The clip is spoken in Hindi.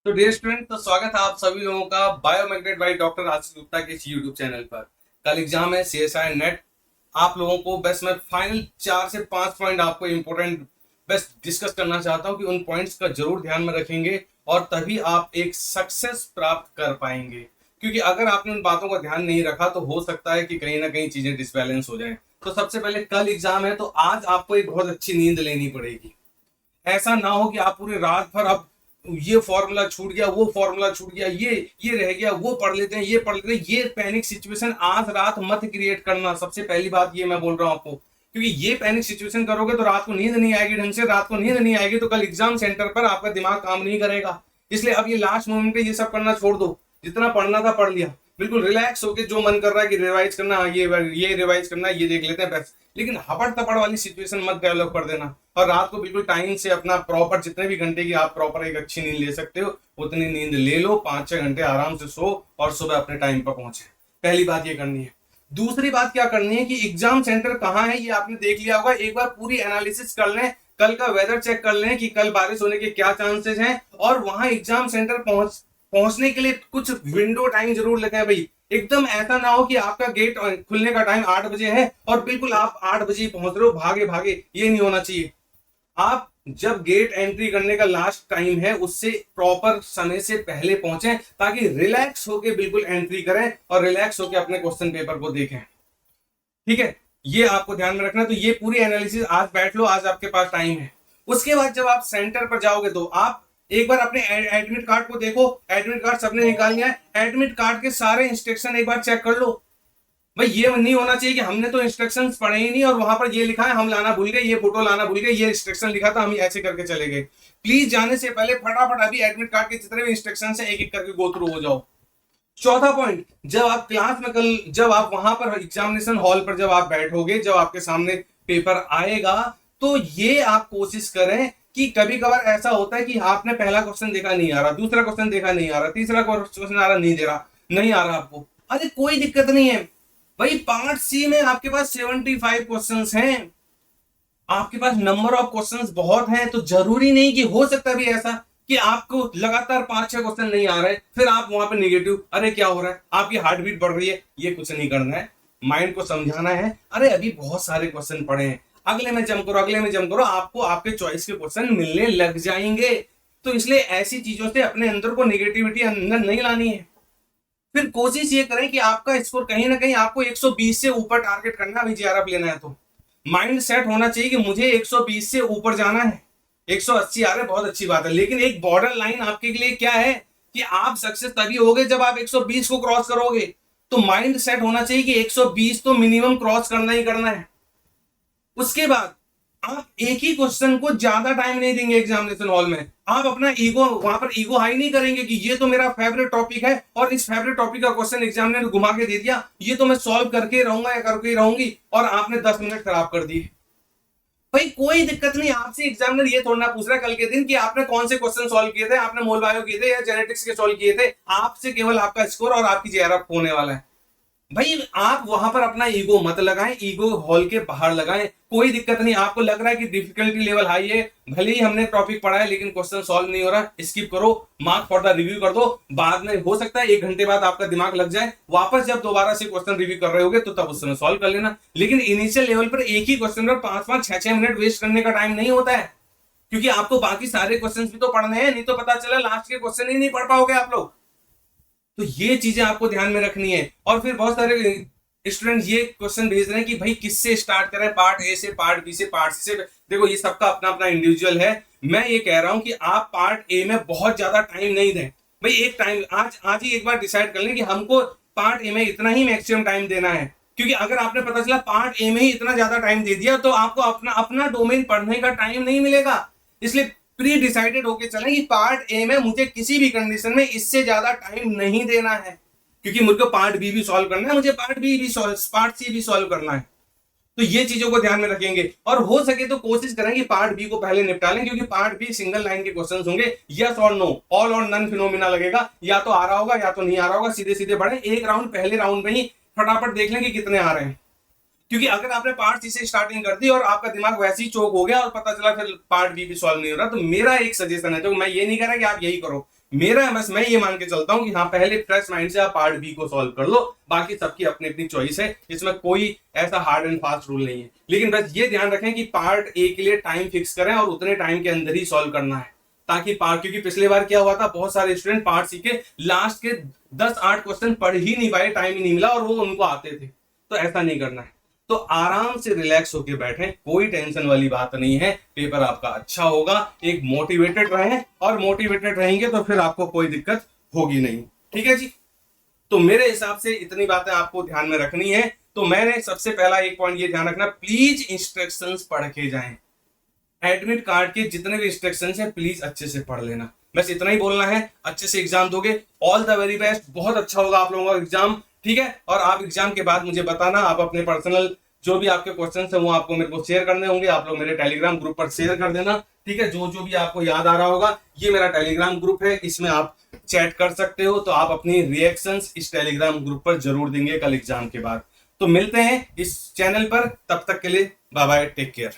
तो डियर स्टूडेंट, तो स्वागत है आप सभी लोगों का बायोमैग्नेट बाय डॉक्टर आशीष गुप्ता के यूट्यूब चैनल पर। कल एग्जाम है सीएसआई नेट। आप लोगों को बस मैं फाइनल 4 से 5 पॉइंट आपको इंपॉर्टेंट बस डिस्कस करना चाहता हूं कि उन पॉइंट्स का जरूर ध्यान में रखेंगे और तभी आप एक सक्सेस प्राप्त कर पाएंगे। क्योंकि अगर आपने उन बातों का ध्यान नहीं रखा तो हो सकता है कि कहीं ना कहीं चीजें डिसबैलेंस हो जाए। तो सबसे पहले कल एग्जाम है, तो आज आपको एक बहुत अच्छी नींद लेनी पड़ेगी। ऐसा ना हो कि आप पूरी रात भर अब ये फॉर्मूला छूट गया, वो फॉर्मूला छूट गया, ये रह गया, वो पढ़ लेते हैं, ये पढ़ लेते हैं। ये पैनिक सिचुएशन आज रात मत क्रिएट करना। सबसे पहली बात ये मैं बोल रहा हूं आपको, क्योंकि ये पैनिक सिचुएशन करोगे तो रात को नींद नहीं आएगी ढंग से। रात को नींद नहीं आएगी तो कल एग्जाम सेंटर पर आपका दिमाग काम नहीं करेगा। इसलिए अब ये लास्ट मोमेंट पे ये सब करना छोड़ दो। जितना पढ़ना था पढ़ लिया, बिल्कुल रिलैक्स होके जो मन कर रहा है कि रिवाइज करना, ये रिवाइज करना, ये देख लेते हैं बस। लेकिन हपड़ तपड़ वाली सिचुएशन मत डेवलप कर देना। और रात को बिल्कुल टाइम से अपना प्रॉपर जितने भी घंटे की आप प्रॉपर एक अच्छी नींद ले सकते हो उतनी नींद ले लो। 5-6 घंटे आराम से सो और सुबह अपने टाइम पर पहुंचे। पहली बात ये करनी है। दूसरी बात क्या करनी है कि एग्जाम सेंटर कहाँ है ये आपने देख लिया होगा। एक बार पूरी एनालिसिस कर लें, कल का वेदर चेक कर लें कि कल बारिश होने के क्या चांसेस हैं, और वहां एग्जाम सेंटर पहुंचने के लिए कुछ विंडो टाइम जरूर लगाएं भाई। एकदम ऐसा ना हो कि आपका गेट खुलने का टाइम 8 बजे है और बिल्कुल आप 8 बजे पहुंच रहे हो भागे भागे। ये नहीं होना चाहिए। आप जब गेट एंट्री करने का लास्ट टाइम है उससे प्रॉपर समय से पहले पहुंचे, ताकि रिलैक्स होके बिल्कुल एंट्री करें और रिलैक्स होके अपने क्वेश्चन पेपर को देखें। ठीक है, ये आपको ध्यान में रखना। तो ये पूरी एनालिसिस आज बैठ लो, आज आपके पास टाइम है। उसके बाद जब आप सेंटर पर जाओगे तो आप एक बार अपने एडमिट कार्ड को देखो। एडमिट कार्ड सबने निकाल लिया है। एडमिट कार्ड के सारे इंस्ट्रक्शन एक बार चेक कर लो। भाई ये नहीं होना चाहिए कि हमने तो इंस्ट्रक्शंस पढ़े ही नहीं और वहां पर ये लिखा है हम लाना भूल गए, ये फोटो लाना भूल गए, ये इंस्ट्रक्शन लिखा था हम ऐसे करके चले गए। प्लीज जाने से पहले फटाफट अभी एडमिट कार्ड के जितने भी इंस्ट्रक्शन है एक एक करके गो थ्रू हो जाओ। चौथा पॉइंट, जब आप क्लास में कल जब आप वहां पर एग्जामिनेशन हॉल पर जब आप बैठोगे, जब आपके सामने पेपर आएगा, तो ये आप कोशिश करें कि कभी कभार ऐसा होता है कि आपने पहला क्वेश्चन देखा नहीं आ रहा, दूसरा क्वेश्चन देखा नहीं आ रहा, तीसरा क्वेश्चन आ रहा नहीं आ रहा आपको। अरे कोई दिक्कत नहीं है भाई। पार्ट सी में आपके पास 75 क्वेश्चंस हैं। आपके पास नंबर ऑफ क्वेश्चंस बहुत हैं, तो जरूरी नहीं कि हो सकता भी ऐसा कि आपको लगातार 5-6 क्वेश्चन नहीं आ रहे, फिर आप वहां पे नेगेटिव, अरे क्या हो रहा है, आपकी हार्ट बीट बढ़ रही है। ये कुछ नहीं करना है। माइंड को समझाना है, अरे अभी बहुत सारे क्वेश्चन पड़े हैं, अगले में जम करो, अगले में जम करो, आपको आपके चॉइस के क्वेश्चन मिलने लग जाएंगे। तो इसलिए ऐसी चीजों से अपने अंदर को नेगेटिविटी अंदर नहीं लानी है। फिर कोशिश ये करें कि आपका स्कोर कहीं ना कहीं आपको 120 से ऊपर टारगेट करना है। अभी जीआरएफ लेना है तो माइंड सेट होना चाहिए कि मुझे 120 से ऊपर जाना है। 180 आ रहे बहुत अच्छी बात है, लेकिन एक बॉर्डर लाइन आपके लिए क्या है कि आप सक्सेस तभी होगे जब आप 120 को क्रॉस करोगे। तो माइंड सेट होना चाहिए कि 120 तो मिनिमम क्रॉस करना ही करना है। उसके बाद आप एक ही क्वेश्चन को ज्यादा टाइम नहीं देंगे एग्जामिनेशन हॉल में। आप अपना ईगो वहां पर ईगो हाई नहीं करेंगे कि ये तो मेरा फेवरेट टॉपिक है और इस फेवरेट टॉपिक का क्वेश्चन एग्जामिनर ने घुमा के दे दिया, ये तो मैं सॉल्व करके रहूंगा या करके रहूंगी, और आपने 10 मिनट खराब कर दिए। भाई कोई दिक्कत नहीं। आपसे एग्जामिनर ये थोड़ा पूछ रहा है कल के दिन कि आपने कौन से क्वेश्चन सॉल्व किए थे, आपने मोल बायो किए थे या जेनेटिक्स के सॉल्व किए थे। आपसे केवल आपका स्कोर और आपकी जेआरएफ होने वाला है। भाई आप वहां पर अपना ईगो मत लगाएं, ईगो हॉल के बाहर लगाएं। कोई दिक्कत नहीं। आपको लग रहा है कि डिफिकल्टी लेवल हाई है, भले ही हमने टॉपिक पढ़ा है लेकिन क्वेश्चन सॉल्व नहीं हो रहा, स्किप करो, मार्क फॉर द रिव्यू कर दो। बाद में हो सकता है 1 घंटे बाद आपका दिमाग लग जाए, वापस जब दोबारा से क्वेश्चन रिव्यू कर रहे होगे तो तब उस समय सॉल्व कर लेना। लेकिन इनिशियल लेवल पर एक ही क्वेश्चन पर 5-5, 6-6 मिनट वेस्ट करने का टाइम नहीं होता है, क्योंकि आपको बाकी सारे क्वेश्चन भी तो पढ़ने हैं। नहीं तो पता चला लास्ट के क्वेश्चन ही नहीं पढ़ पाओगे आप लोग। तो ये चीजें आपको ध्यान में रखनी है। और फिर बहुत सारे स्टूडेंट ये क्वेश्चन भेज रहे हैं कि भाई किससे स्टार्ट करें, पार्ट ए से, पार्ट बी से, पार्ट सी से। देखो ये सबका अपना अपना इंडिविजुअल है। मैं ये कह रहा हूं कि आप पार्ट ए में बहुत ज्यादा टाइम नहीं दें। भाई एक टाइम आज ही एक बार डिसाइड कर लें कि हमको पार्ट ए में इतना ही मैक्सिमम टाइम देना है। क्योंकि अगर आपने पता चला पार्ट ए में ही इतना ज्यादा टाइम दे दिया तो आपको अपना अपना डोमेन पढ़ने का टाइम नहीं मिलेगा। इसलिए प्री डिसाइडेड होके चलें कि पार्ट ए में मुझे किसी भी कंडीशन में इससे ज्यादा टाइम नहीं देना है, क्योंकि मुझको पार्ट बी भी सॉल्व करना है, मुझे पार्ट बी भी सॉल्व, पार्ट सी भी सॉल्व करना है। तो ये चीजों को ध्यान में रखेंगे और हो सके तो कोशिश करेंगे पार्ट बी को पहले निपटा लें, क्योंकि पार्ट बी सिंगल लाइन के क्वेश्चंस होंगे। यस और नो, ऑल और नन फिनोमिना लगेगा, या तो आ रहा होगा या तो नहीं आ रहा होगा। सीधे सीधे बढ़े, एक राउंड पहले राउंड में ही फटाफट देख लें कि कितने आ रहे हैं। क्योंकि अगर आपने पार्ट सी से स्टार्टिंग कर दी और आपका दिमाग वैसे ही चोक हो गया और पता चला फिर पार्ट बी भी सॉल्व नहीं हो रहा, तो मेरा एक सजेशन है, तो मैं ये नहीं कह रहा कि आप यही करो, मेरा बस मैं ये मान के चलता हूं कि हाँ पहले फ्रेश माइंड से आप पार्ट बी को सॉल्व कर लो, बाकी सबकी अपनी अपनी चॉइस है, इसमें कोई ऐसा हार्ड एंड फास्ट रूल नहीं है। लेकिन बस ये ध्यान रखें कि पार्ट ए के लिए टाइम फिक्स करें और उतने टाइम के अंदर ही सॉल्व करना है, ताकि पार्ट, क्योंकि पिछले बार क्या हुआ था, बहुत सारे स्टूडेंट पार्ट सी के लास्ट के 10-8 क्वेश्चन पढ़ ही नहीं पाए, टाइम ही नहीं मिला और वो उनको आते थे। तो ऐसा नहीं करना है। तो आराम से रिलैक्स होके बैठें, कोई टेंशन वाली बात नहीं है, पेपर आपका अच्छा होगा। एक मोटिवेटेड रहें, और मोटिवेटेड रहेंगे तो फिर आपको कोई दिक्कत होगी नहीं। ठीक है जी। तो मेरे हिसाब से इतनी बातें आपको ध्यान में रखनी है। तो मैंने सबसे पहला एक पॉइंट ये ध्यान रखना, प्लीज इंस्ट्रक्शंस पढ़ के जाएं। एडमिट कार्ड के जितने भी इंस्ट्रक्शंस हैं प्लीज अच्छे से पढ़ लेना, बस इतना ही बोलना है। अच्छे से एग्जाम दोगे, ऑल द वेरी बेस्ट, बहुत अच्छा होगा आप लोगों का एग्जाम। ठीक है, और आप एग्जाम के बाद मुझे बताना, आप अपने पर्सनल जो भी आपके क्वेश्चन है वो आपको मेरे को शेयर करने होंगे, आप लोग मेरे टेलीग्राम ग्रुप पर शेयर कर देना। ठीक है, जो जो भी आपको याद आ रहा होगा, ये मेरा टेलीग्राम ग्रुप है, इसमें आप चैट कर सकते हो। तो आप अपनी रिएक्शंस इस टेलीग्राम ग्रुप पर जरूर देंगे कल एग्जाम के बाद। तो मिलते हैं इस चैनल पर, तब तक के लिए बाय बाय, टेक केयर।